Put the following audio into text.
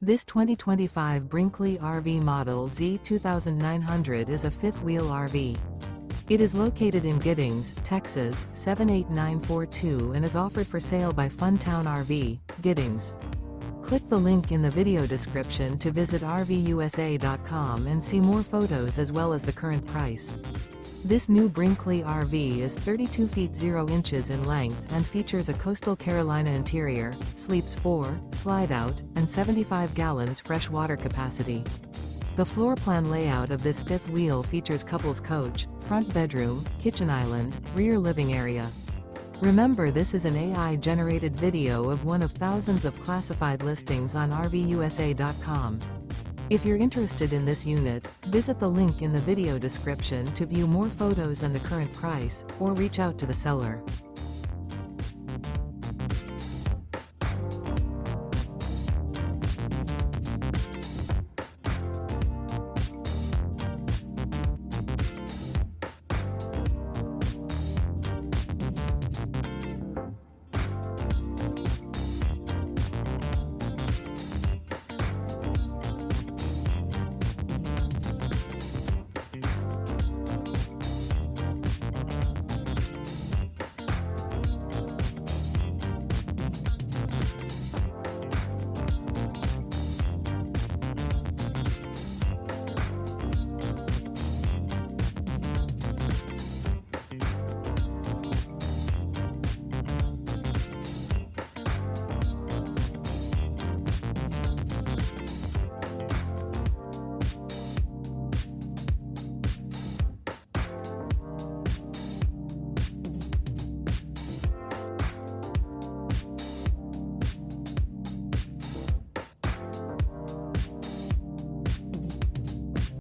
This 2025 Brinkley RV Model Z 2900 is a fifth-wheel RV. It is located in Giddings, Texas, 78942 and is offered for sale by Funtown RV, Giddings. Click the link in the video description to visit RVUSA.com and see more photos as well as the current price. This new Brinkley RV is 32 feet 0 inches in length and features a coastal Carolina interior, sleeps 4, slide-out, and 75 gallons fresh water capacity. The floor plan layout of this fifth wheel features couples coach, front bedroom, kitchen island, rear living area. Remember, this is an AI-generated video of one of thousands of classified listings on RVUSA.com. If you're interested in this unit, visit the link in the video description to view more photos and the current price, or reach out to the seller.